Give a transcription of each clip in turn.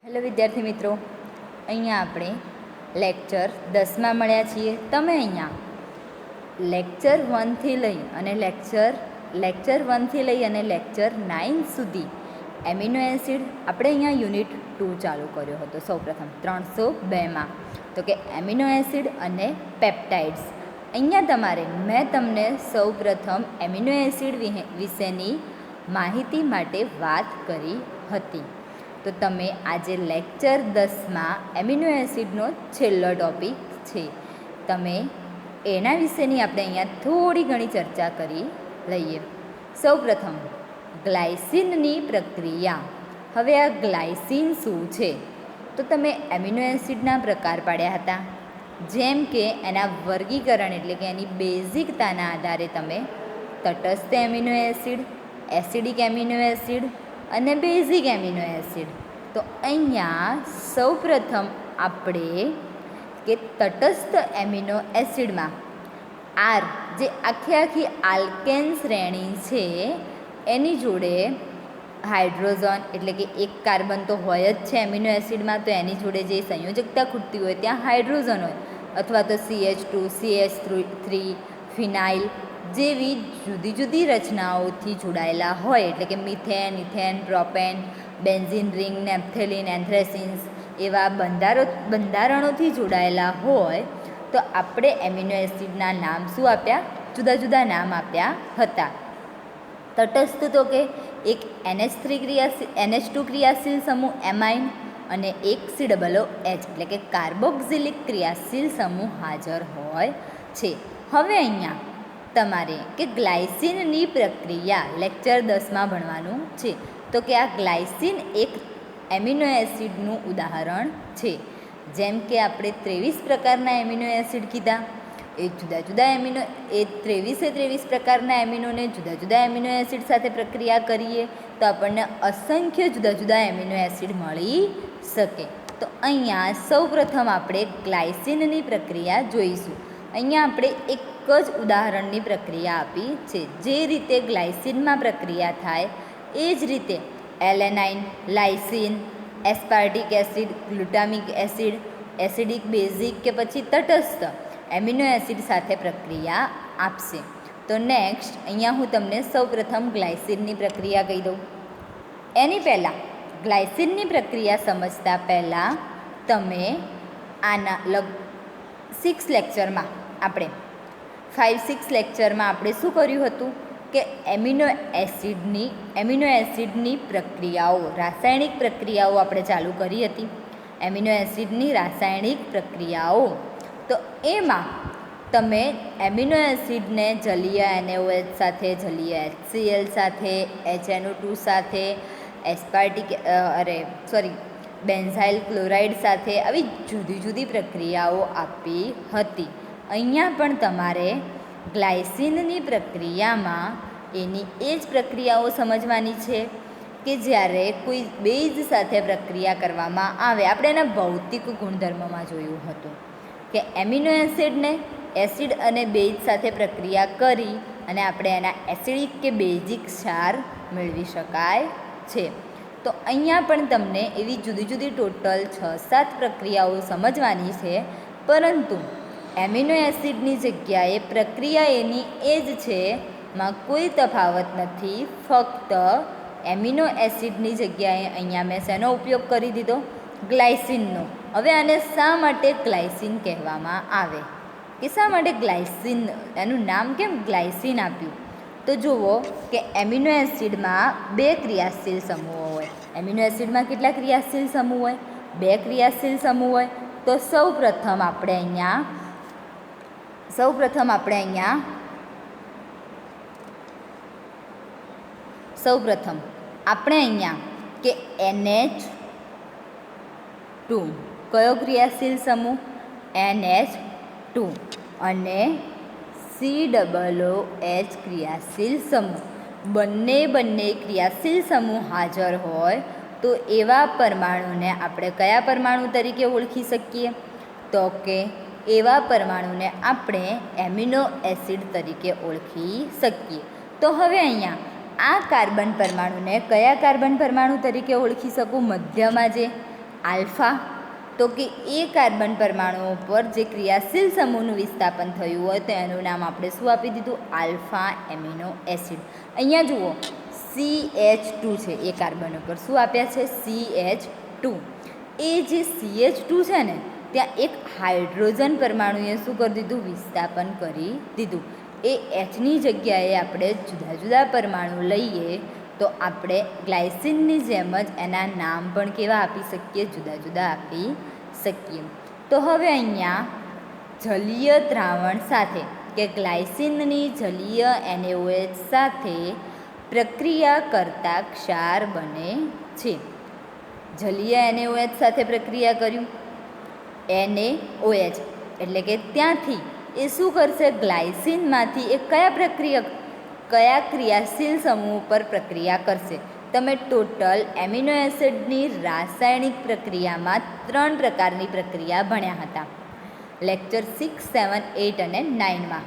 Hello વિદ્યાર્થી મિત્રો, અહીંયા આપણે લેક્ચર 10માં મળ્યા છીએ. તમે અહીંયા લેક્ચર 1થી લઈ અને લેક્ચર 9 સુધી એમિનો એસિડ આપણે અહીંયા યુનિટ 2 ચાલુ કર્યો હતો સૌપ્રથમ 302માં. તો કે એમિનો એસિડ અને પેપ્ટાઇડ્સ. અહીંયા મેં તમને સૌપ્રથમ એમિનો એસિડ વિશેની માહિતી માટે વાત કરી હતી. તો તમે આજે લેક્ચર 10માં એમિનો એસિડનો છેલ્લો ટૉપિક છે, તમે એના વિશેની આપણે અહીંયા થોડી ઘણી ચર્ચા કરી લઈએ. સૌપ્રથમ ગ્લાયસિનની પ્રક્રિયા. હવે આ ગ્લાયસિન શું છે? તો તમે એમિનો એસિડના પ્રકાર પાડ્યા હતા, જેમ કે એના વર્ગીકરણ એટલે કે એની બેઝિકતાના આધારે તમે તટસ્થ amino acid, acidic amino acid અને બેઝિક એમિનો એસિડ. તો અહીંયા સૌપ્રથમ આપણે કે તટસ્થ એમિનો એસિડમાં આર જે આખી આલ્કેન શ્રેણી છે એની જોડે હાઇડ્રોજન એટલે કે એક કાર્બન તો હોય જ છે એમિનો એસિડમાં, તો એની જોડે જે સંયોજકતા ખૂટતી હોય ત્યાં હાઇડ્રોજન હોય, અથવા તો CH2, CH3, ફિનાઇલ જેવી જુદી જુદી રચનાઓથી જોડાયેલા હોય, એટલે કે methane, ethane, propane, benzene ring, naphthalene, anthracenes એવા બંધારણોથી જોડાયેલા હોય તો આપણે એમિનો એસિડના નામ શું આપ્યા? જુદા જુદા નામ આપ્યા હતા. તટસ્થ તો કે એક NH2 ક્રિયાશીલ સમૂહ એમાઇન અને એક COOH એટલે કે કાર્બોક્સિલિક ક્રિયાશીલ સમૂહ હાજર હોય છે. હવે અહીંયા તમારે કે ગ્લાયસિનની પ્રક્રિયા લેક્ચર 10માં ભણવાનું છે. તો કે આ ગ્લાયસિન એક એમિનો એસિડનું ઉદાહરણ છે. જેમ કે આપણે 23 પ્રકારના એમિનો એસિડ કીધા, એ જુદા જુદા એ 23 પ્રકારના એમિનોને જુદા જુદા એમિનો એસિડ સાથે પ્રક્રિયા કરીએ તો આપણને અસંખ્ય જુદા જુદા એમિનો એસિડ મળી શકે. તો અહીંયા સૌપ્રથમ આપણે ગ્લાયસિનની પ્રક્રિયા જોઈશું. અહીંયા આપણે એક જ ઉદાહરણની પ્રક્રિયા આપી છે. જે રીતે ગ્લાયસિનમાં પ્રક્રિયા થાય એ જ રીતે alanine, lysine, aspartic acid, glutamic acid, acidic, basic કે પછી તટસ્થ એમિનો એસિડ સાથે પ્રક્રિયા આપશે. તો નેક્સ્ટ અહીંયા હું તમને સૌપ્રથમ ગ્લાયસિનની પ્રક્રિયા કહી દઉં. એની પહેલાં ગ્લાયસિનની પ્રક્રિયા સમજતા પહેલાં તમે આના 5-6 લેક્ચરમાં આપણે શું કર્યું હતું કે એમિનો એસિડની પ્રક્રિયાઓ, રાસાયણિક પ્રક્રિયાઓ આપણે ચાલુ કરી હતી. એમિનો એસિડની રાસાયણિક પ્રક્રિયાઓ, તો એમાં તમે એમિનો એસિડને જલીય NaOH સાથે, જલીય HCl સાથે, HNO2 સાથે, બેન્ઝાઇલ ક્લોરાઇડ સાથે આવી જુદી જુદી પ્રક્રિયાઓ આપી હતી. અહીંયા પણ તમારે ગ્લાયસિનની પ્રક્રિયામાં એની એ જ પ્રક્રિયાઓ સમજવાની છે કે જ્યારે કોઈ બેઝ સાથે પ્રક્રિયા કરવામાં આવે. આપણે એના ભૌતિક ગુણધર્મમાં જોયું હતું કે એમિનો એસિડને એસિડ અને બેઝ સાથે પ્રક્રિયા કરી અને આપણે એના એસિડિક કે બેઝિક ક્ષાર મેળવી શકાય છે. તો અહીંયા પણ તમને એવી જુદી જુદી ટોટલ 6-7 પ્રક્રિયાઓ સમજવાની છે, પરંતુ એમિનો એસિડની જગ્યાએ પ્રક્રિયા એની એ જ છે, માં કોઈ તફાવત નથી. ફક્ત એમિનો એસિડની જગ્યાએ અહીંયા મેં શેનો ઉપયોગ કરી દીધો? ગ્લાયસિનનો. હવે આને શા માટે ગ્લાયસિન કહેવામાં આવે કે શા માટે ગ્લાયસિન, એનું નામ કેમ ગ્લાયસિન આપ્યું? તો જુઓ કે એમિનો એસિડમાં 2 ક્રિયાશીલ સમૂહો હોય. એમિનો એસિડમાં કેટલા ક્રિયાશીલ સમૂહ હોય? 2 ક્રિયાશીલ સમૂહ હોય. તો સૌપ્રથમ આપણે અહીંયા કે NH2 કયો ક્રિયાશીલ સમૂહ? NH2 અને COOH ક્રિયાશીલ સમૂહ, બંને ક્રિયાશીલ સમૂહ હાજર હોય તો એવા પરમાણુને આપણે કયા પરમાણુ તરીકે ઓળખી શકીએ? તો કે એવા પરમાણુને આપણે એમિનો એસિડ તરીકે ઓળખી શકીએ. તો હવે અહીંયા આ કાર્બન પરમાણુને કયા કાર્બન પરમાણુ તરીકે ઓળખી શકું? મધ્યમાં જે આલ્ફા, તો કે એ કાર્બન પરમાણુઓ પર જે ક્રિયાશીલ સમૂહનું વિસ્થાપન થયું હોય તો એનું નામ આપણે શું આપી દીધું? Alpha amino acid. અહીંયા જુઓ CH2 છે એ કાર્બન ઉપર. શું આપ્યા છે? CH2. એ જે CH2 છે ને ત્યાં એક હાઇડ્રોજન પરમાણુએ શું કરી દીધું? વિસ્થાપન કરી દીધું. એ Hની જગ્યાએ આપણે જુદા જુદા પરમાણુ લઈએ તો આપણે ગ્લાયસિનની જેમ જ એના નામ પણ કેવા આપી શકીએ? જુદા જુદા આપી શકીએ. તો હવે અહીંયા જલીય દ્રાવણ સાથે કે ગ્લાયસિનની જલીય NaOH સાથે પ્રક્રિયા કરતા ક્ષાર બને છે. જલીય NaOH સાથે પ્રક્રિયા કર્યું NaOH એટલે કે ત્યાંથી એ શું કરશે? ગ્લાયસિનમાંથી એ કયા ક્રિયાશીલ સમૂહ પર પ્રક્રિયા કરશે? તમે ટોટલ એમિનો એસિડની રાસાયણિક પ્રક્રિયામાં 3 પ્રકારની પ્રક્રિયા ભણ્યા હતા લેક્ચર 6, 7, 8 અને 9માં.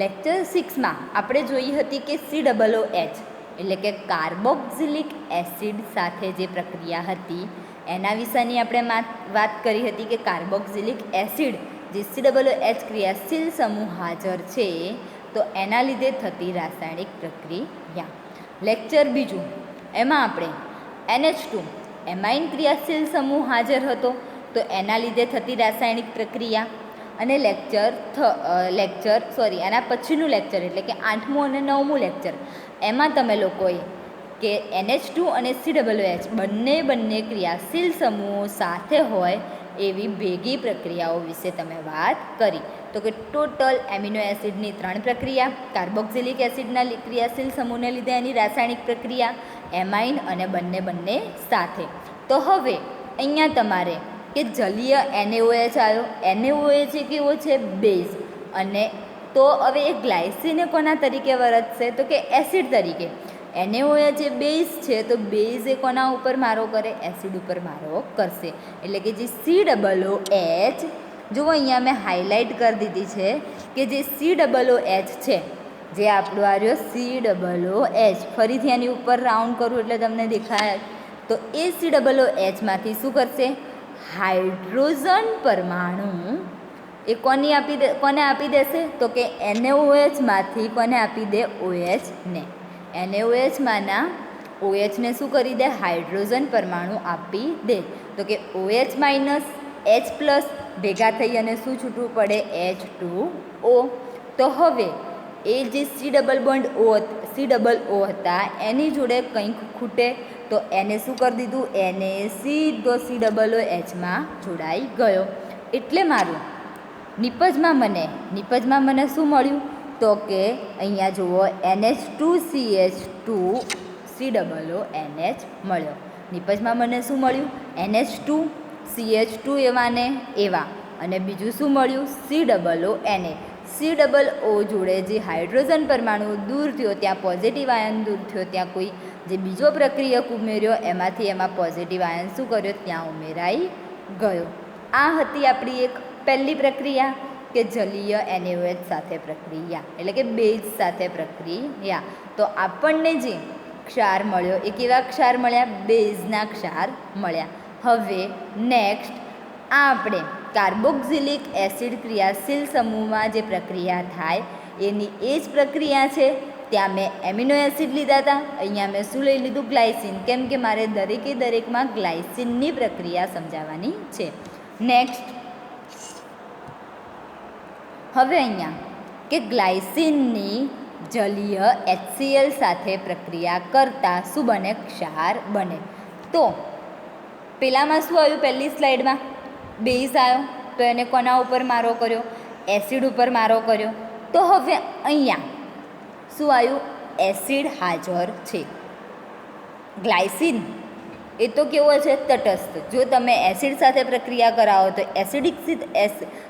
લેક્ચર 6માં આપણે જોઈ હતી કે COOH એટલે કે કાર્બોક્સિલિક એસિડ સાથે જે પ્રક્રિયા હતી એના વિશેની આપણે વાત કરી હતી કે કાર્બોક્સિલિક એસિડ જે COOH ક્રિયાશીલ સમૂહ હાજર છે તો એના લીધે થતી રાસાયણિક પ્રક્રિયા. લેક્ચર બીજું એમાં આપણે NH2 એમાઇન ક્રિયાશીલ સમૂહ હાજર હતો તો એના લીધે થતી રાસાયણિક પ્રક્રિયા. અને એના પછીનું લેક્ચર એટલે કે 8મું અને 9મું લેક્ચર એમાં તમે લોકોએ કે NH2 અને COOH બંને ક્રિયાશીલ સમૂહો સાથે હોય એવી ભેગી પ્રક્રિયાઓ વિશે તમે વાત કરી. તો કે ટોટલ એમિનો એસિડની 3 પ્રક્રિયા, કાર્બોક્સિલિક એસિડના ક્રિયાશીલ સમૂહને લીધે એની રાસાયણિક પ્રક્રિયા, એમાઇન અને બંને સાથે. તો હવે અહીંયા તમારે કે જલીય NaOH આવ્યો. NaOH એ કેવો છે? બેઝ. અને તો હવે એ ગ્લાયસિન કોના તરીકે વર્તશે? તો કે એસિડ તરીકે. NaOH એ બેઝ છે તો બેઝ એ કોના ઉપર મારો કરે? એસિડ ઉપર મારો કરશે. એટલે કે જે COOH, જુઓ અહીંયા મેં હાઇલાઇટ કરી દીધી છે કે જે COOH છે જે આપણું આ રહ્યો COOH, ફરીથી એની ઉપર રાઉન્ડ કરું એટલે તમને દેખાય તો એ COOH માંથી શું કરશે? હાઇડ્રોજન પરમાણુ એ કોને આપી દેશે? તો કે NaOH માંથી કોને આપી દે? OH ને. NaOH માંના OH ને શું કરી દે? હાઇડ્રોજન પરમાણુ આપી દે. તો કે OH માઇનસ H પ્લસ ભેગા થઈ અને શું છૂટવું પડે? H2O. તો હવે એ જે COO હતા એની જોડે કંઈક ખૂટે તો એને શું કરી દીધું? એને સીધો COOHમાં જોડાઈ ગયો. એટલે મારું નિપજમાં મને શું મળ્યું? તો કે અહીંયા જુઓ NH2CH2 COONH મળ્યો. નિપજમાં મને શું મળ્યું? NH2 CH2 એવા ને એવા અને બીજું શું મળ્યું? COO જોડે જે હાઇડ્રોજન પરમાણુ દૂર થયો ત્યાં પોઝિટિવ આયન દૂર થયો, ત્યાં કોઈ જે બીજો પ્રક્રિયક ઉમેર્યો એમાંથી એમાં પોઝિટિવ આયન શું કર્યો? ત્યાં ઉમેરાઈ ગયો. આ હતી આપણી એક પહેલી પ્રક્રિયા કે જલીય NaOH સાથે પ્રક્રિયા એટલે કે બેઝ સાથે પ્રક્રિયા. તો આપણને જે ક્ષાર મળ્યો એ કેવા ક્ષાર મળ્યા? બેઝના ક્ષાર મળ્યા. હવે નેક્સ્ટ આપણે કાર્બોક્સિલિક એસિડ ક્રિયાશીલ સમૂહમાં જે પ્રક્રિયા થાય એની એ જ પ્રક્રિયા છે. ત્યાં મેં એમિનો એસિડ લીધા હતા, અહીંયા મેં શું લઈ લીધું? ગ્લાયસિન. કેમ કે મારે દરેકમાં ગ્લાયસિનની પ્રક્રિયા સમજાવવાની છે. નેક્સ્ટ હવે અહીંયા કે ગ્લાયસિનની જલીય HCl સાથે પ્રક્રિયા કરતાં શું બને? ક્ષાર બને. તો પેલામાં શું આવ્યું? પહેલી સ્લાઇડમાં બેઝ આવ્યો તો એને કોના ઉપર મારો કર્યો? એસિડ ઉપર મારો કર્યો. તો હવે અહીંયા શું આવ્યું? એસિડ હાજર છે. ગ્લાયસિન એ તો કેવો છે? તટસ્થ. જો તમે એસિડ સાથે પ્રક્રિયા કરાવો તો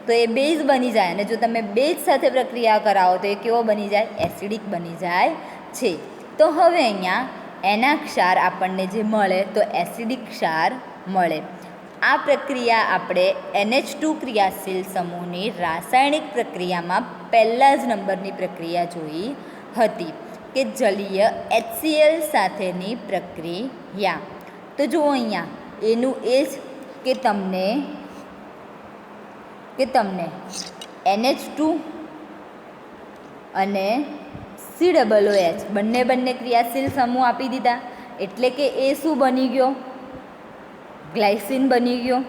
તો એ બેઝ બની જાય અને જો તમે બેઝ સાથે પ્રક્રિયા કરાવો તો એ કેવો બની જાય? એસિડિક બની જાય છે. તો હવે અહીંયા એના ક્ષાર આપણને જે મળે તો એસિડિક ક્ષાર મળે. આ પ્રક્રિયા આપણે NH2 ક્રિયાશીલ સમૂહની રાસાયણિક પ્રક્રિયામાં પહેલા જ નંબરની પ્રક્રિયા જોઈ હતી કે જલીય HCl સાથેની પ્રક્રિયા. તો જુઓ અહીંયા એનું એ જ કે તમને NH2 અને COOH બંને ક્રિયાશીલ સમૂહ આપી દીધા, એટલે કે એ શું બની ગયો? ગ્લાયસિન બની ગયો.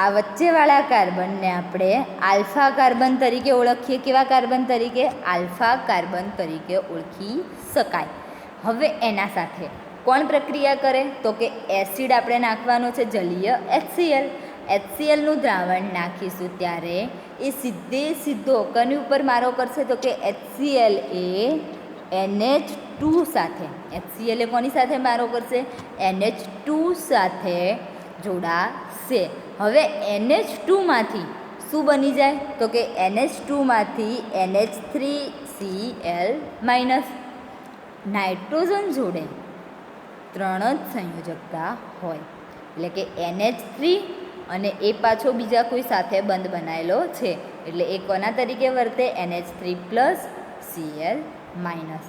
આ વચ્ચેવાળા કાર્બનને આપણે આલ્ફા કાર્બન તરીકે ઓળખીએ. કેવા કાર્બન તરીકે? આલ્ફા કાર્બન તરીકે ઓળખી શકાય. હવે એના સાથે કોણ પ્રક્રિયા કરે? તો કે એસિડ આપણે નાખવાનો છે, જલીય HCl. HClનું દ્રાવણ નાખીશું ત્યારે એ સીધો કોની ઉપર મારો કરશે? તો કે HCl એ NH2 સાથે, HCl એ કોની સાથે મારો કરશે? NH2 સાથે જોડાશે. હવે NH2 માંથી શું બની જાય? તો કે NH2 માંથી NH3Cl માઇનસ. નાઇટ્રોજન જોડે 3 જ સંયોજકતા હોય, એટલે કે NH3 અને એ પાછો બીજા કોઈ સાથે બંધ બનાવેલો છે, એટલે એ કોના તરીકે વર્તે? NH3 plus Cl minus.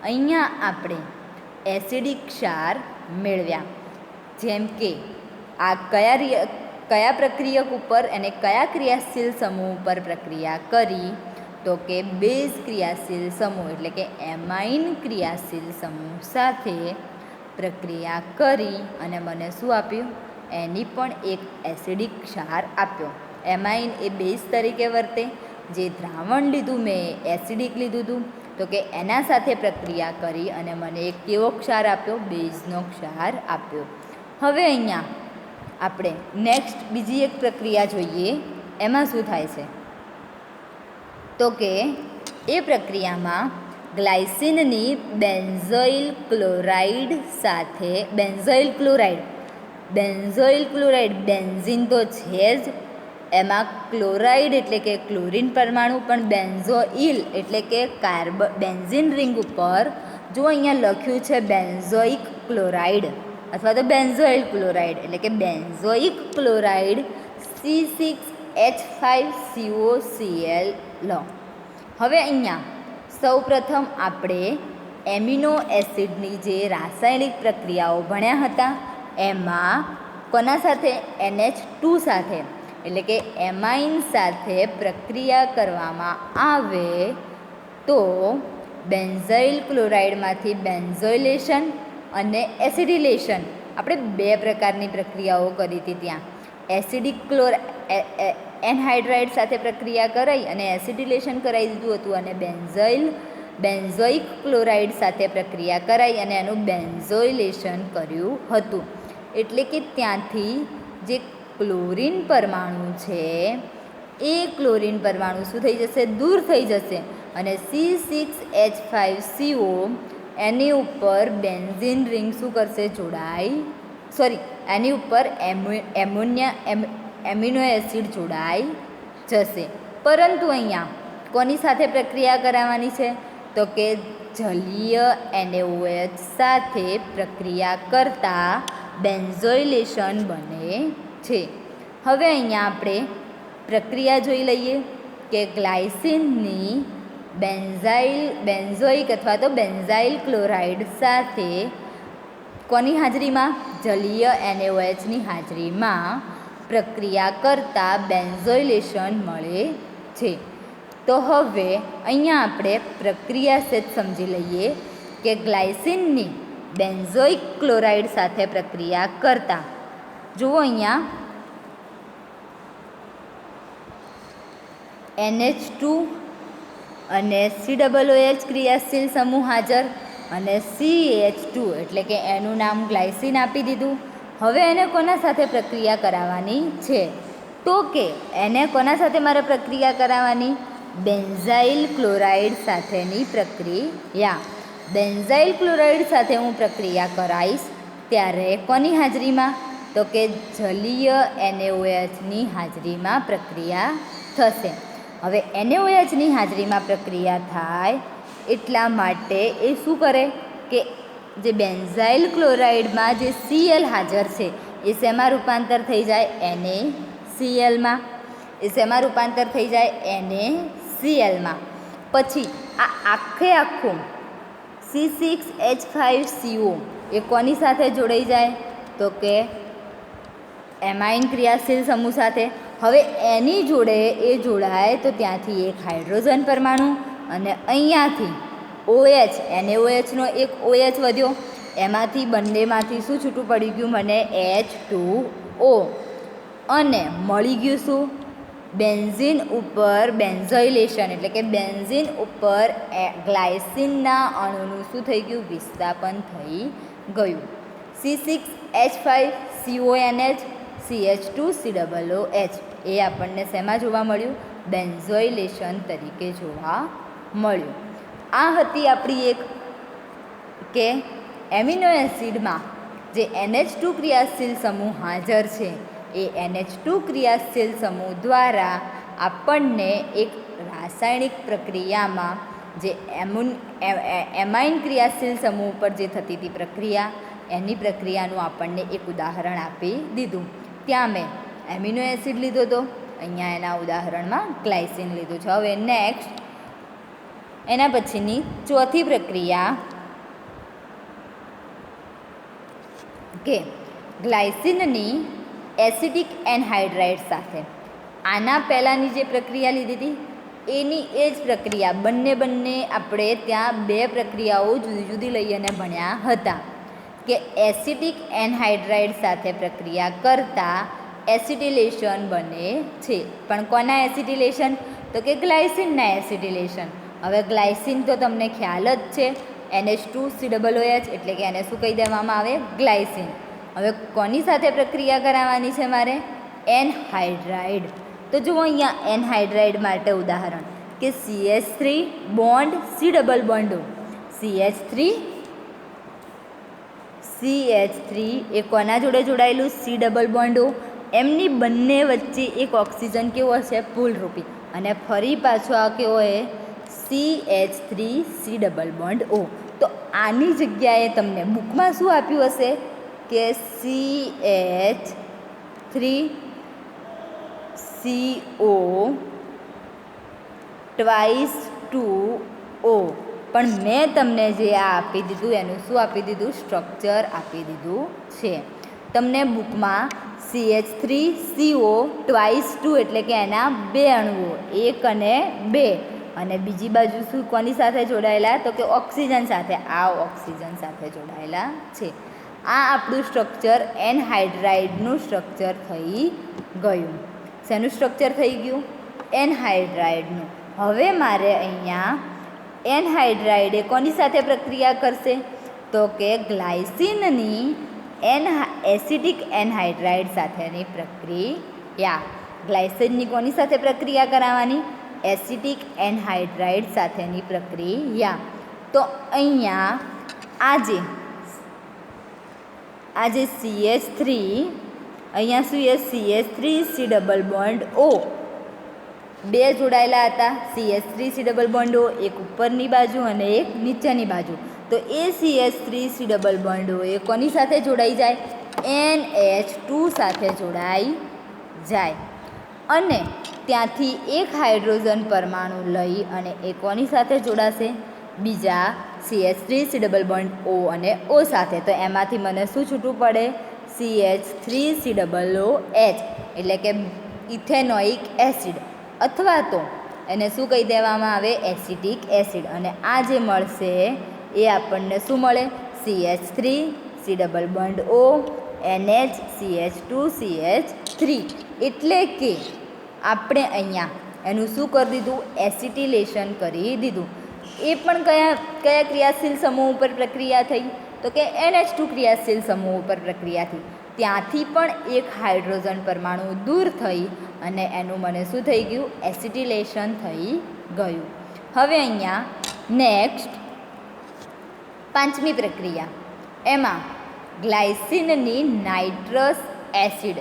અહીંયા આપણે એસિડિક ક્ષાર મેળવ્યા. જેમ કે આ કયા પ્રક્રિયક ઉપર અને કયા ક્રિયાશીલ સમૂહ ઉપર પ્રક્રિયા કરી? તો કે બેઝ ક્રિયાશીલ સમૂહ એટલે કે એમાઇન ક્રિયાશીલ સમૂહ સાથે પ્રક્રિયા કરી અને મને શું આપ્યું? એની પણ એક એસિડિક ક્ષાર આપ્યો. એમાઇન એ બેઝ તરીકે વર્તે. જે દ્રાવણ લીધું મેં એસિડિક લીધું હતું, તો કે એના સાથે પ્રક્રિયા કરી અને મને એક કેવો ક્ષાર આપ્યો? બેઝનો ક્ષાર આપ્યો. હવે અહીંયા આપણે નેક્સ્ટ બીજી એક પ્રક્રિયા જોઈએ. એમાં શું થાય છે? તો કે એ પ્રક્રિયામાં ગ્લાયસિનની બેન્ઝોઇલ ક્લોરાઇડ સાથે બેન્ઝોઇલ ક્લોરાઇડ બેન્ઝીન તો છે જ, એમાં ક્લોરાઇડ એટલે કે ક્લોરીન પરમાણુ, પણ બેન્ઝોઇલ એટલે કે બેન્ઝીન રિંગ ઉપર જો અહીંયા લખ્યું છે બેન્ઝોઇક ક્લોરાઇડ અથવા તો બેન્ઝોઇલ ક્લોરાઇડ એટલે કે બેન્ઝોઇક ક્લોરાઇડ C6H5COCl લો. હવે અહીંયા સૌપ્રથમ આપણે એમિનો એસિડની જે રાસાયણિક પ્રક્રિયાઓ ભણ્યા હતા એમાં કોના સાથે? NH2 સાથે એટલે કે એમાઇન સાથે પ્રક્રિયા કરવામાં આવે તો બેન્ઝાઇલ ક્લોરાઇડમાંથી બેન્ઝોઇલેશન અને એસિડિલેશન, આપણે 2 પ્રકારની પ્રક્રિયાઓ કરી હતી. ત્યાં એસિડિક એનહાઇડ્રાઇડ સાથે પ્રક્રિયા કરાઈ અને એસિડિલેશન કરાવી દીધું હતું, અને બેન્ઝોઇક ક્લોરાઇડ સાથે પ્રક્રિયા કરાઈ અને એનું બેન્ઝોઇલેશન કર્યું હતું. એટલે કે ત્યાંથી જે ક્લોરીન પરમાણુ છે એ ક્લોરીન પરમાણુ શું થઈ જશે? દૂર થઈ જશે, અને C6H5CO એની ઉપર બેન્ઝીન રિંગ શું કરશે? એની ઉપર એમિનો એસિડ જોડાઈ જશે. પરંતુ અહીંયા કોની સાથે પ્રક્રિયા કરાવવાની છે? તો કે જલીય NaOH સાથે પ્રક્રિયા કરતાં બેન્ઝોઇલેશન બને છે. હવે અહીંયા આપણે પ્રક્રિયા જોઈ લઈએ કે ગ્લાયસિનની બેન્ઝોઇક અથવા તો બેન્ઝાઇલ ક્લોરાઇડ સાથે કોની હાજરીમાં? જલીય NaOHની હાજરીમાં પ્રક્રિયા કરતાં બેન્ઝોઇલેશન મળે છે. તો હવે અહીંયા આપણે પ્રક્રિયા સેજ સમજી લઈએ કે ગ્લાયસિનની બેન્ઝોઇક ક્લોરાઇડ સાથે પ્રક્રિયા કરતાં જુઓ અહીંયા NH2 અને COOH ક્રિયાશીલ સમૂહ હાજર અને CH2 એટલે કે એનું નામ ગ્લાયસિન આપી દીધું. હવે એને કોના સાથે પ્રક્રિયા કરાવવાની છે? તો કે એને કોના સાથે મારે પ્રક્રિયા કરાવવાની? બેન્ઝાઇલ ક્લોરાઇડ સાથેની પ્રક્રિયા. બેન્ઝાઇલ ક્લોરાઇડ સાથે હું પ્રક્રિયા કરાવીશ ત્યારે કોની હાજરીમાં? તો કે જલીય NaOHની હાજરીમાં પ્રક્રિયા થશે. હવે NaOHની હાજરીમાં પ્રક્રિયા થાય એટલા માટે એ શું કરે કે જે બેન્ઝાઇલ ક્લોરાઇડમાં જે Cl હાજર છે એ શેમાં રૂપાંતર થઈ જાય? NaClમાં. એ શેમાં રૂપાંતર થઈ જાય? NaClમાં. પછી આ આખું C6H5CO એ કોની સાથે જોડાઈ જાય? તો કે એમાઇન ક્રિયાશીલ સમૂહ સાથે. હવે એની જોડે એ જોડાય તો ત્યાંથી એક હાઇડ્રોજન પરમાણુ અને અહીંયાથી OH NaOHનો એક OH વધ્યો, એમાંથી બંનેમાંથી શું છૂટું પડી ગયું મને H2O, અને મળી ગયું શું બેન્ઝીન ઉપર બેન્ઝોઇલેશન એટલે કે બેન્ઝીન ઉપર ગ્લાયસિનના અણુનું શું થઈ ગયું વિસ્થાપન થઈ ગયું. C6H5CONH CH2COOH એ આપણને શેમાં જોવા મળ્યું બેન્ઝોઇલેશન તરીકે જોવા મળ્યું. આ હતી આપણી એક કે એમિનો એસિડમાં જે NH2 ક્રિયાશીલ સમૂહ હાજર છે એ NH2 ક્રિયાશીલ સમૂહ દ્વારા આપણને એક રાસાયણિક પ્રક્રિયામાં જે એમાઇન ક્રિયાશીલ સમૂહ પર જે થતી હતી પ્રક્રિયા એની પ્રક્રિયાનું આપણને એક ઉદાહરણ આપી દીધું. ત્યાં મેં એમિનો એસિડ લીધો હતો, અહીંયા એના ઉદાહરણમાં ગ્લાયસિન લીધું છે. હવે નેક્સ્ટ એના પછીની ચોથી પ્રક્રિયા કે ગ્લાયસિનની એસિડિક એનહાઇડ્રાઇડ સાથે. આના પહેલાંની જે પ્રક્રિયા લીધી હતી એની એ જ પ્રક્રિયા બંને આપણે ત્યાં બે પ્રક્રિયાઓ જુદી જુદી લઈ અને ભણ્યા હતા કે એસિડિક એનહાઇડ્રાઇડ સાથે પ્રક્રિયા કરતાં એસિડિલેશન બને છે. પણ કોના એસિડિલેશન તો કે ગ્લાયસિનના એસિડિલેશન. હવે ગ્લાયસિન તો તમને ખ્યાલ જ છે NH2COOH એટલે કે એને શું કહી દેવામાં આવે ગ્લાયસિન. હવે કોની સાથે પ્રક્રિયા કરાવવાની છે મારે એનહાઇડ્રાઇડ. તો જુઓ અહીંયા એનહાઇડ્રાઇડ માટે ઉદાહરણ કે CH3 bond C double bond CH3 એ કોના જોડે જોડાયેલું C ડબલ બોન્ડ એમની બંને વચ્ચે એક ઓક્સિજન કેવો હશે પુલરૂપી, અને ફરી પાછો આ કેવો એ CH3C ડબલ બોન્ડ O. તો આની જગ્યાએ તમને બુકમાં શું આપ્યું હશે કે CH3CO ટ્વાઇસ 2O, પણ મેં તમને જે આ આપી દીધું એનું શું આપી દીધું સ્ટ્રક્ચર આપી દીધું છે. તમને બુકમાં CH3CO ટ્વાઇસ 2 એટલે કે એના બે અણુઓ 1 અને 2 અને બીજી બાજુ શું કોની સાથે જોડાયેલા તો કે ઓક્સિજન સાથે, આ ઓક્સિજન સાથે જોડાયેલા છે. આ આપણું સ્ટ્રક્ચર એનહાઇડ્રાઇડનું સ્ટ્રક્ચર થઈ ગયું. શેનું સ્ટ્રક્ચર થઈ ગયું એનહાઇડ્રાઇડનું. હવે મારે અહીંયા એનહાઇડ્રાઇડ કોની સાથે પ્રક્રિયા કરશે તો કે ગ્લાયસિનની એસિડિક એનહાઇડ્રાઇડ સાથેની પ્રક્રિયા. ગ્લાયસિનની કોની સાથે પ્રક્રિયા કરાવવાની એસિડિક એનહાઇડ્રાઇડ સાથેની પ્રક્રિયા. તો અહીંયા આજે CH3 અહીંયા શું છે CH3C ડબલ બોન્ડ O બે જોડાયેલા હતા. CH3C ડબલ બોન્ડ O એક ઉપરની બાજુ અને એક નીચેની બાજુ. તો એ CH3C ડબલ બોન્ડ O એ કોની સાથે જોડાઈ જાય NH2 સાથે જોડાઈ જાય, અને ત્યાંથી એક હાઇડ્રોજન પરમાણુ લઈ અને એ કોની સાથે જોડાશે બીજા CH3C ડબલ બોન્ડ O અને O સાથે. તો એમાંથી મને શું છૂટું પડે CH3C ડબલ OH એટલે કે ઇથેનોઇક એસિડ, અથવા તો એને શું કહી દેવામાં આવે એસિટિક એસિડ. અને આ જે મળશે એ આપણને શું મળે CH3C double bond O NH CH2CH3. એટલે કે આપણે અહીંયા એનું શું કરી દીધું એસિટિલેશન કરી દીધું. એ પણ કયા ક્રિયાશીલ સમૂહ ઉપર પ્રક્રિયા થઈ તો કે NH2 ક્રિયાશીલ સમૂહ ઉપર પ્રક્રિયા થઈ. ત્યાંથી પણ એક હાઇડ્રોજન પરમાણુ દૂર થઈ અને એનું મને શું થઈ ગયું એસિટિલેશન થઈ ગયું. હવે અહીંયા નેક્સ્ટ પાંચમી પ્રક્રિયા, એમાં ગ્લાયસિનની નાઇટ્રસ એસિડ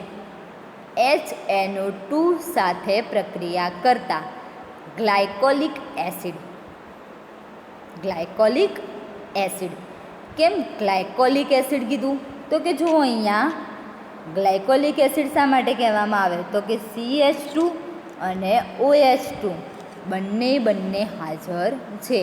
HNO2 સાથે પ્રક્રિયા કરતા ગ્લાયકોલિક એસિડ. કેમ ગ્લાયકોલિક એસિડ કીધું તો કે જુઓ અહીંયા ગ્લાયકોલિક એસિડ શા માટે કહેવામાં આવે તો કે CH2 અને OH2 બંને હાજર છે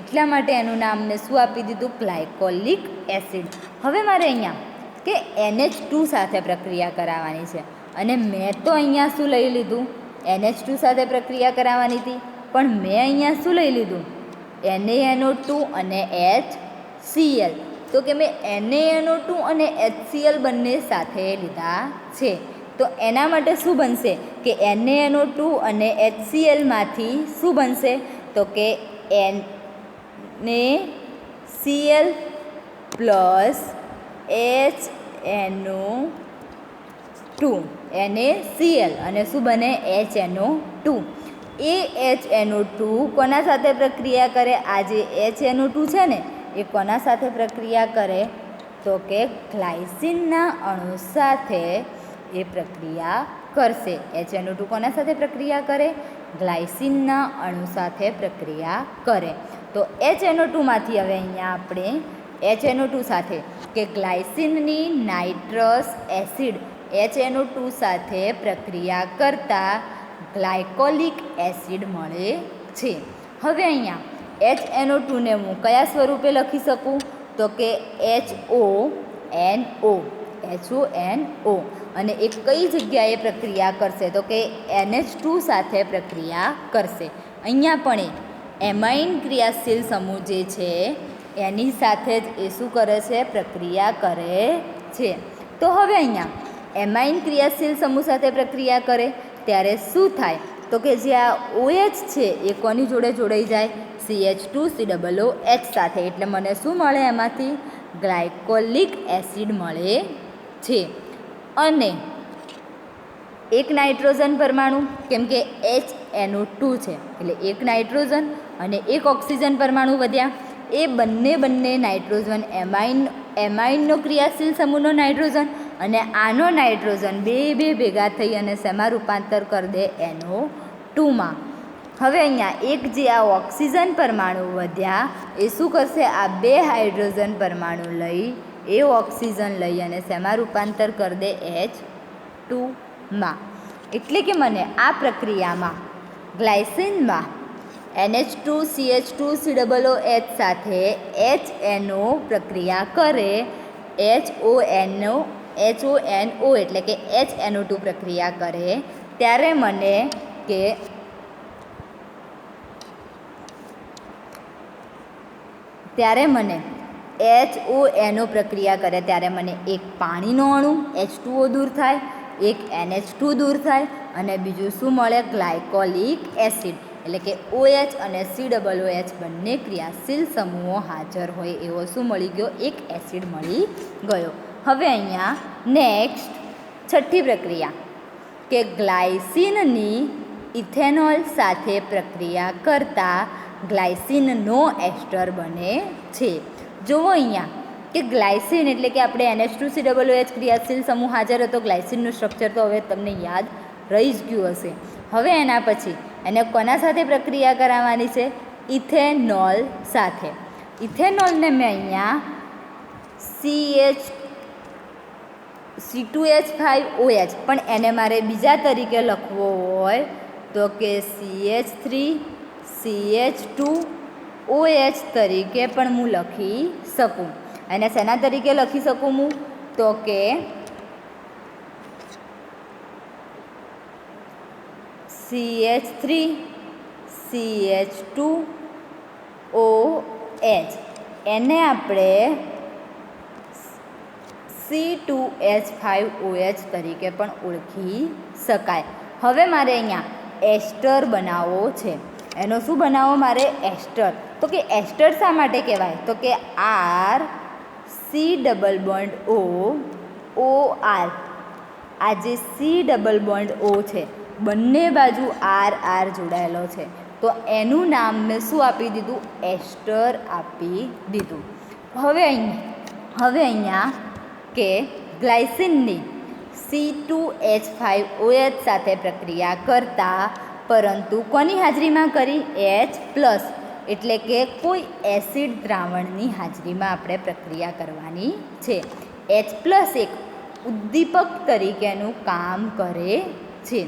એટલા માટે એનું નામ મેં શું આપી દીધું ગ્લાયકોલિક એસિડ. હવે મારે અહીંયા કે NH2 સાથે પ્રક્રિયા કરાવવાની છે અને મેં તો અહીંયા શું લઈ લીધું, NH2 સાથે પ્રક્રિયા કરાવવાની હતી, પણ મેં અહીંયા શું લઈ લીધું, NaNO2 અને HCl. તો કે મેં NaNO2 અને HCl બંને સાથે લીધા છે. તો એના માટે શું બનશે કે NaNO2 અને HClમાંથી શું બનશે તો કે NaCl પ્લસ HNO2 NaCl અને શું બને HNO2. એ HNO2 કોના સાથે પ્રક્રિયા કરે, આ જે HNO2 છે ને એ કોના સાથે પ્રક્રિયા કરે તો કે ગ્લાયસિનના અણુ સાથે એ પ્રક્રિયા કરશે. HNO2 કોના સાથે પ્રક્રિયા કરે, ગ્લાયસિનના અણુ સાથે પ્રક્રિયા કરે. તો HNO2માંથી હવે અહીંયા આપણે HNO2 સાથે કે ગ્લાયસિનની નાઇટ્રસ એસિડ HNO2 સાથે પ્રક્રિયા કરતાં ગ્લાયકોલિક એસિડ મળે છે. હવે અહીંયા HNO2ને હું કયા સ્વરૂપે લખી શકું તો કે HONO અને એ કઈ જગ્યાએ પ્રક્રિયા કરશે તો કે NH2 સાથે પ્રક્રિયા કરશે. અહીંયા પણ એમાઇન ક્રિયાશીલ સમૂહ જે છે એની સાથે જ એ શું કરે છે, પ્રક્રિયા કરે છે. તો હવે અહીંયા એમાઇન ક્રિયાશીલ સમૂહ સાથે પ્રક્રિયા કરે ત્યારે શું થાય તો કે જે આ OH છે એ કોની જોડે જોડાઈ જાય, CH2COOH સાથે. એટલે મને શું મળે, એમાંથી ગ્લાયકોલિક એસિડ મળે છે. અને એક નાઇટ્રોજન પરમાણુ, કેમ કે HNO2 છે એટલે એક નાઇટ્રોજન અને એક ઓક્સિજન પરમાણુ વધ્યા. એ બંને નાઇટ્રોજન એમાઇનનો ક્રિયાશીલ સમૂહનો નાઇટ્રોજન અને આનો નાઇટ્રોજન બે ભેગા થઈ અને શેમાં રૂપાંતર કરી દે, NO2માં. હવે અહીંયા એક જે આ ઓક્સિજન પરમાણુ વધ્યા એ શું કરશે, આ બે હાઇડ્રોજન પરમાણુ લઈ એ ઓક્સિજન લઈ અને શેમાં રૂપાંતર કરી દે, H2માં. એટલે કે મને આ પ્રક્રિયામાં ગ્લાયસિનમાં NH2CH2COOH સાથે HNO પ્રક્રિયા કરે, HONO એટલે કે HNO2 પ્રક્રિયા કરે ત્યારે મને કે HONO પ્રક્રિયા કરે ત્યારે મને એક પાણીનો અણુ H2O દૂર થાય, એક NH2 દૂર થાય અને બીજું શું મળે, ગ્લાયકોલિક એસિડ. એટલે કે OH અને COOH બંને ક્રિયાશીલ સમૂહો હાજર હોય એવો શું મળી ગયો, એક એસિડ મળી ગયો. હવે અહીંયા નેક્સ્ટ છઠ્ઠી પ્રક્રિયા કે ગ્લાયસિનની ઇથેનોલ સાથે પ્રક્રિયા કરતાં ગ્લાયસિનનો એસ્ટર બને છે. જુઓ અહીંયા કે ગ્લાયસિન એટલે કે આપણે NH2COOH ક્રિયાશીલ સમૂહ હાજર હતો. ગ્લાયસિનનું સ્ટ્રક્ચર તો હવે તમને યાદ રહી જ ગયું હશે. હવે એના પછી એને કોના સાથે પ્રક્રિયા કરાવવાની છે, ઇથેનોલ સાથે. ઇથેનોલને મેં અહીંયા C2H5OH પણ એને મારે બીજા તરીકે લખવો હોય તો કે CH3CH2OH તરીકે પણ હું લખી શકું. અને શેના તરીકે લખી શકું હું તો કે CH3CH2OH એને આપણે C2H5OH તરીકે પણ ઓળખી શકાય. હવે મારે અહીંયા એસ્ટર બનાવવો છે. એનો શું બનાવવો મારે, એસ્ટર. તો કે એસ્ટર શા માટે કહેવાય તો કે RC≡OOR. આ જે C≡O છે બંને બાજુ RR જોડાયેલો છે તો એનું નામ મેં શું આપી દીધું, એસ્ટર આપી દીધું. હવે અહીંયા કે ગ્લાયસિનની C2H5OH સાથે પ્રક્રિયા કરતાં પરંતુ કોની હાજરીમાં કરી, H+, એટલે કે કોઈ એસિડ દ્રાવણની હાજરીમાં આપણે પ્રક્રિયા કરવાની છે. H+ એક ઉદ્દીપક તરીકેનું કામ કરે છે.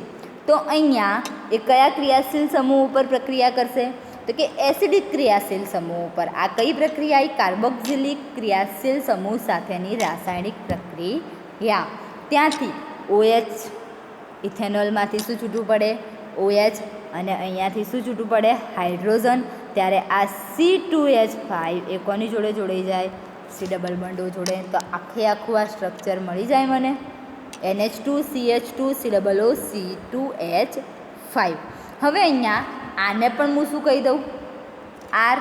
તો અહીંયા એ કયા ક્રિયાશીલ સમૂહ ઉપર પ્રક્રિયા કરશે, તો કે એસિડિક ક્રિયાશીલ સમૂહ ઉપર. આ કઈ પ્રક્રિયા? કાર્બોક્સિલિક ક્રિયાશીલ સમૂહ સાથેની રાસાયણિક પ્રક્રિયા. ત્યાંથી OH ઇથેનોલમાંથી શું છૂટું પડે? OH. અને અહીંયાથી શું છૂટું પડે? હાઇડ્રોજન. ત્યારે આ C2H5 એ કોની જોડે જોડાઈ જાય? C ડબલ બોન્ડ જોડે. તો આખું આ સ્ટ્રક્ચર મળી જાય મને. NH2CH2 COO C2H5. હવે અહીંયા આને પણ હું શું કહી દઉં? R.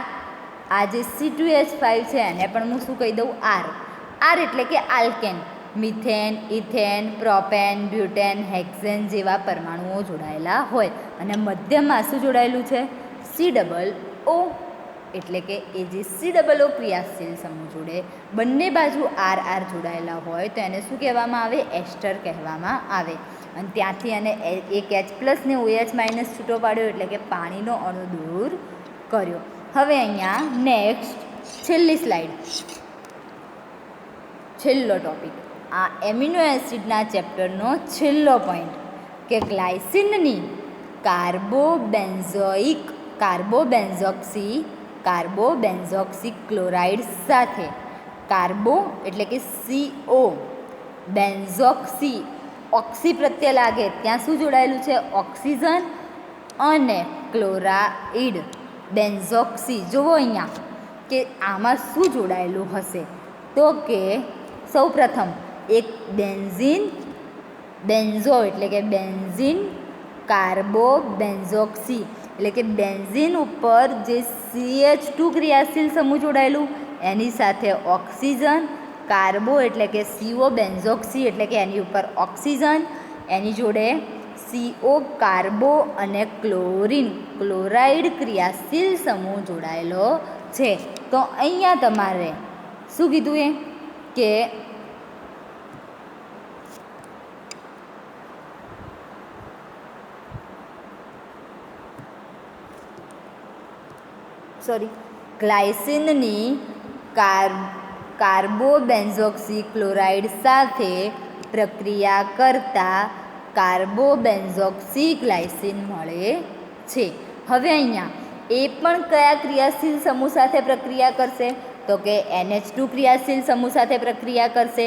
આ જે C2H5 છે એને પણ હું શું કહી દઉં? R. R એટલે કે alkane. Methane, ethane, propane, butane, hexane જેવા પરમાણુઓ જોડાયેલા હોય અને મધ્યમાં શું જોડાયેલું છે? COO. એટલે કે એ જે COO ક્રિયાશીલ સમૂહ જોડે બંને બાજુ RR જોડાયેલા હોય તો એને શું કહેવામાં આવે? એસ્ટર કહેવામાં આવે. અને ત્યાંથી એને એક H+ ને OH- છૂટો પાડ્યો એટલે કે પાણીનો અણુ દૂર કર્યો. હવે અહીંયા નેક્સ્ટ છેલ્લી સ્લાઇડ, છેલ્લો ટોપિક, આ એમિનો એસિડના ચેપ્ટરનો છેલ્લો પોઈન્ટ કે ગ્લાયસિનની કાર્બોબેન્ઝોક્સી ક્લોરાઇડ સાથે કાર્બો એટલે કે CO, બેન્ઝોક્સી ઓક્સી પ્રત્યે લાગે ત્યાં શું જોડાયેલું છે? ઓક્સિજન. અને ક્લોરાઇડ બેન્ઝોક્સી, જુઓ અહીંયા કે આમાં શું જોડાયેલું હશે? તો કે સૌપ્રથમ એક બેન્ઝો એટલે કે બેન્ઝીન કાર્બોબેન્ઝોક્સી એટલે કે બેન્ઝીન ઉપર જે CH2 ક્રિયાશીલ સમૂહ જોડાયેલું એની સાથે ઓક્સિજન. કાર્બો એટલે કે CO, બેન્ઝોક્સી એટલે કે એની ઉપર ઓક્સિજન, એની જોડે CO કાર્બો અને ક્લોરાઇડ ક્રિયાશીલ સમૂહ જોડાયેલો છે. તો અહીંયા તમારે શું કીધું? એ કે ગ્લાયસિનની કાર્બોબેન્ઝોક્સી ક્લોરાઇડ સાથે પ્રક્રિયા કરતા કાર્બોબેન્ઝોક્સી ગ્લાયસિન મળે છે. હવે અહીંયા એ પણ કયા ક્રિયાશીલ સમૂહ સાથે પ્રક્રિયા કરશે? તો કે NH2 ક્રિયાશીલ સમૂહ સાથે પ્રક્રિયા કરશે.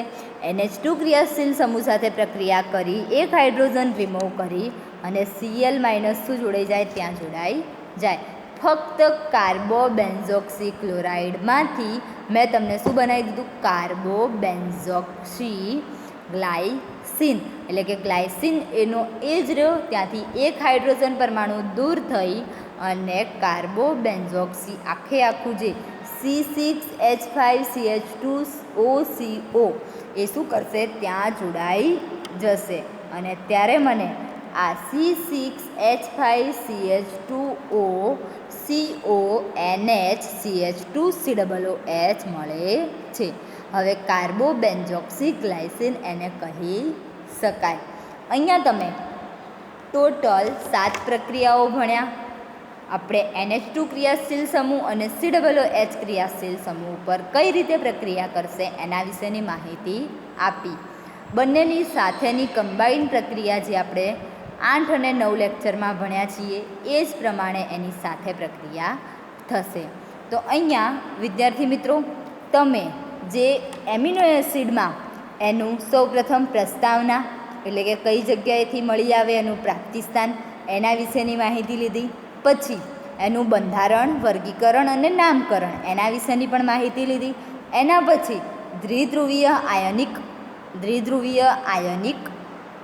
NH2 ક્રિયાશીલ સમૂહ સાથે પ્રક્રિયા કરી એક હાઇડ્રોજન રિમૂવ કરી અને Cl- શું જોડાઈ જાય? ત્યાં જોડાઈ જાય. ફક્ત કાર્બોબેન્ઝોક્સી ક્લોરાઇડમાંથી મેં તમને શું બનાવી દીધું? કાર્બોબેન્ઝોક્સી ગ્લાયસિન. એટલે કે ગ્લાયસિન એનો એ જ રહ્યો, ત્યાંથી એક હાઇડ્રોજન પરમાણુ દૂર થઈ અને કાર્બોબેન્ઝોક્સી આખું જે C6H5CH2OCO એ શું કરશે? ત્યાં જોડાઈ જશે. અને ત્યારે મને આ C6H5CH2OCONHCH2COOH મળે છે. હવે કાર્બોબેન્ઝોક્સી ગ્લાયસિન એને કહી શકાય. અહીંયા તમે ટોટલ 7 પ્રક્રિયાઓ ભણ્યા. આપણે NH2 ક્રિયાશીલ સમૂહ અને COOH ક્રિયાશીલ સમૂહ ઉપર કઈ રીતે પ્રક્રિયા કરશે એના વિશેની માહિતી આપી. બંનેની સાથેની કમ્બાઈન્ડ પ્રક્રિયા જે આપણે 8 અને 9 લેક્ચરમાં ભણ્યા છીએ એ જ પ્રમાણે એની સાથે પ્રક્રિયા થશે. તો અહીંયા વિદ્યાર્થી મિત્રો તમે જે એમિનો એસિડમાં એનું સૌપ્રથમ પ્રસ્તાવના એટલે કે કઈ જગ્યાએથી મળી આવે એનું પ્રાપ્તિસ્થાન એના વિશેની માહિતી લીધી. પછી એનું બંધારણ, વર્ગીકરણ અને નામકરણ એના વિશેની પણ માહિતી લીધી. એના પછી દ્વિધ્રુવીય આયનિક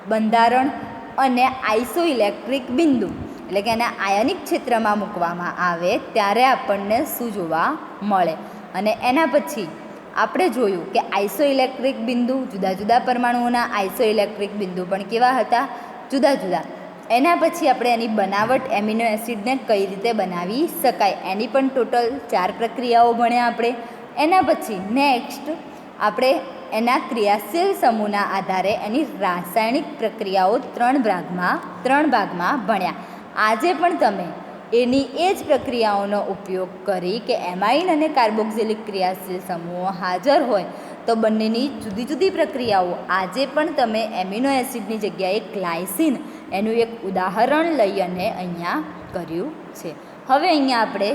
બંધારણ અને આઇસોઇલેક્ટ્રિક બિંદુ એટલે કે એના આયનિક ક્ષેત્રમાં મૂકવામાં આવે ત્યારે આપણને શું જોવા મળે. અને એના પછી આપણે જોયું કે આઇસોઇલેક્ટ્રિક બિંદુ, જુદા જુદા પરમાણુઓના આઇસોઇલેક્ટ્રિક બિંદુ પણ કેવા હતા? જુદા જુદા. એના પછી આપણે એની બનાવટ એમિનો એસિડને કઈ રીતે બનાવી શકાય એની પણ ટોટલ 4 પ્રક્રિયાઓ ભણ્યા આપણે. એના પછી નેક્સ્ટ આપણે એના ક્રિયાશીલ સમૂહના આધારે એની રાસાયણિક પ્રક્રિયાઓ 3 ભાગમાં ભણ્યા. આજે પણ તમે એની એ જ પ્રક્રિયાઓનો ઉપયોગ કરી કે એમાઇન અને કાર્બોક્સિલિક ક્રિયાશીલ સમૂહો હાજર હોય તો બંનેની જુદી જુદી પ્રક્રિયાઓ આજે પણ તમે એમિનો એસિડની જગ્યાએ ગ્લાયસિન એનું એક ઉદાહરણ લઈ અને અહીંયા કર્યું છે. હવે અહીંયા આપણે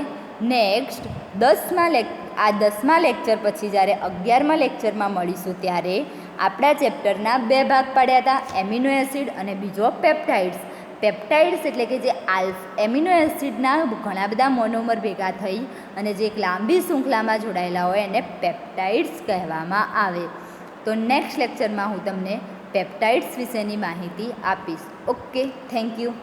નેક્સ્ટ 10મા લેક્ચર પછી જ્યારે 11મા લેક્ચરમાં મળીશું ત્યારે આપણા ચેપ્ટરના 2 ભાગ પાડ્યા હતા, એમિનો એસિડ અને બીજો પેપ્ટાઇડ્સ. પેપ્ટાઇડ્સ એટલે કે જે એમિનો એસિડના ઘણા બધા મોનોમર ભેગા થઈ અને જે એક લાંબી શૃંખલામાં જોડાયેલા હોય એને પેપ્ટાઇડ્સ કહેવામાં આવે. તો નેક્સ્ટ લેક્ચરમાં હું તમને પેપ્ટાઇડ્સ વિશેની માહિતી આપીશ. Okay, thank you.